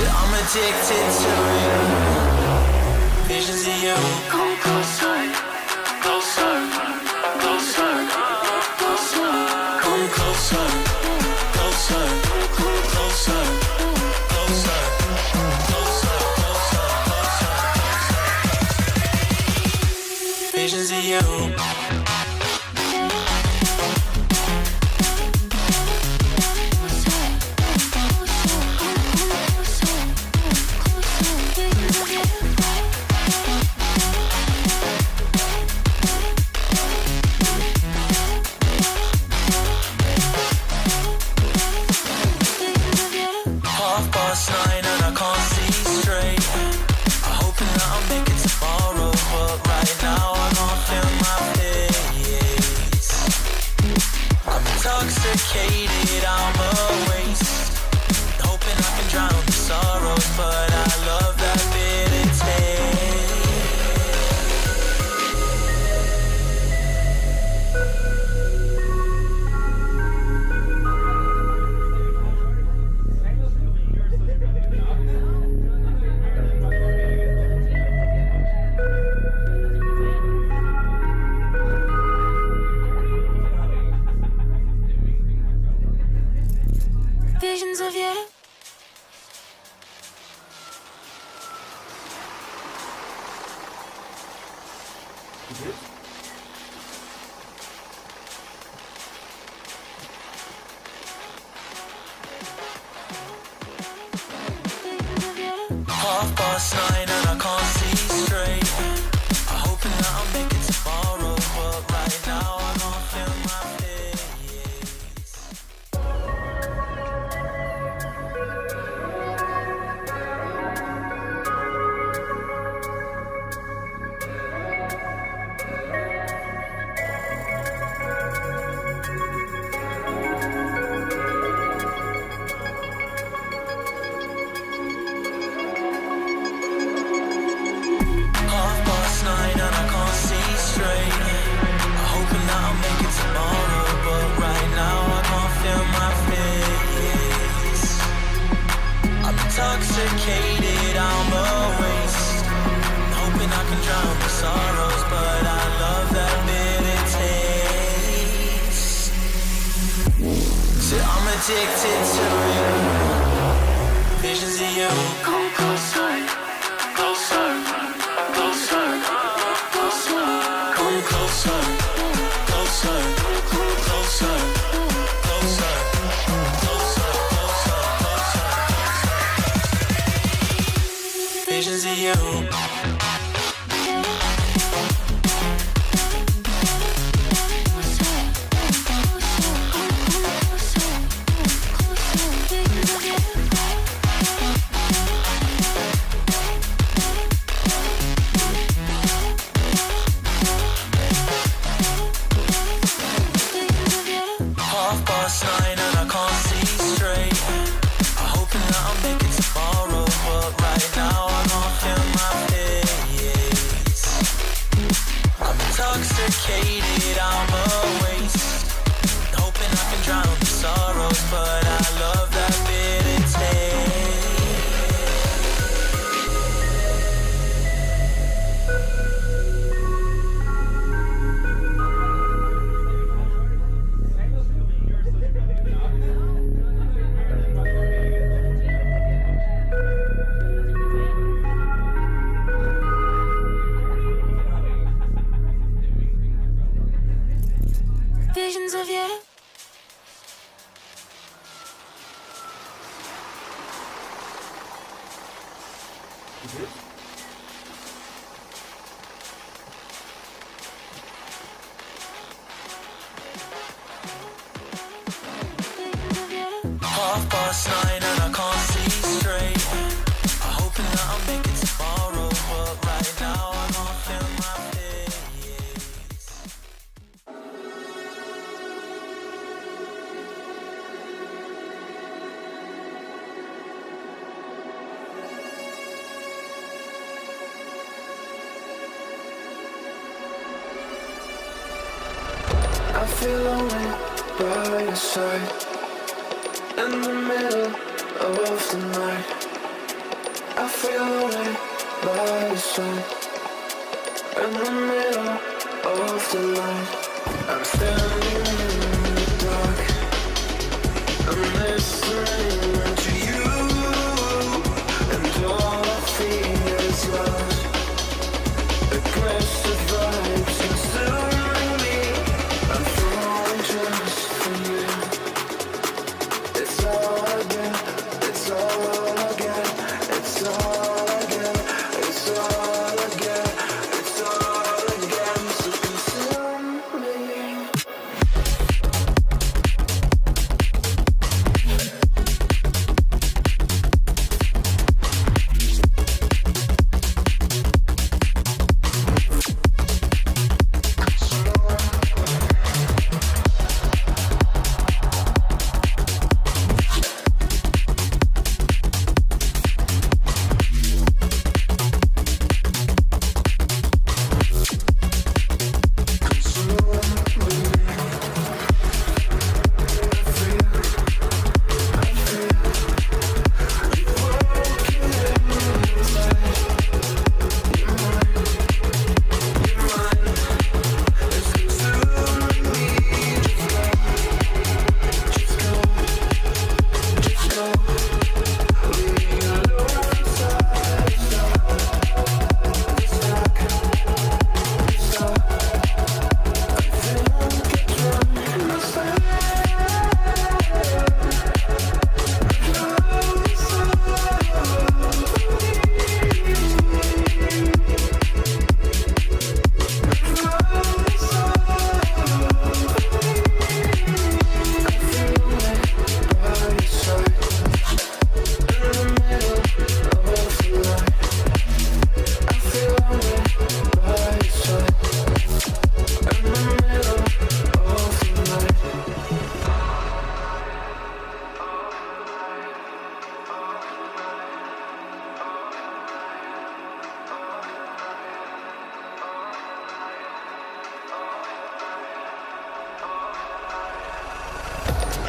I'm addicted to you. Visions of you. Come closer, closer, closer, closer. Come closer, closer, closer, closer, closer, closer. Visions of you. Intoxicated, I'm a waste. Hoping I can drown the sorrows, but I love that bitter visions of you. Half past 9 and I can't see straight. I'm hoping that I'll make it tomorrow, but right now I don't feel my face. Intoxicated, I'm a waste. Hoping I can drown the sorrows, but I love that bitter taste. So I'm addicted to you. Visions of you. Come closer, closer, closer, closer. Come closer, closer, closer, closer. Visions of you. Half past 9 and I can't see straight. I'm hoping that I'll make it tomorrow, but right now I don't feel my face. I'm intoxicated, I'm a waste. Hoping I can drown the sorrows, but I love that bitter taste. Visions of you. Half past 9 and I can't see straight. I'm hoping that I'll make it tomorrow, but right now I don't feel my face. I feel lonely by your side, in the middle of the night. feel lonely by your side. In the middle of the light, I'm standing in the dark. I'm listening to you, and all I feel is love. Aggressive vibes consuming me. I'm falling just for you. It's all I get, it's all I get, it's all I get, it's all I get, it's all I get. So consume me.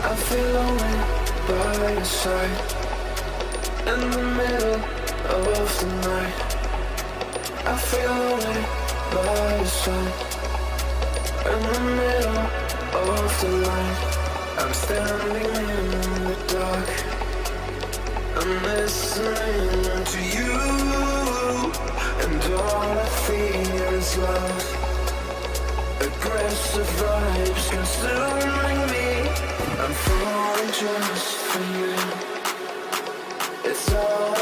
I feel lonely by your side. In the middle of the night, I feel lonely by your side. In the middle of the light, I'm standing in the dark. I'm listening to you, and all I feel is love. Aggressive vibes consuming me. I'm falling just for you. It's all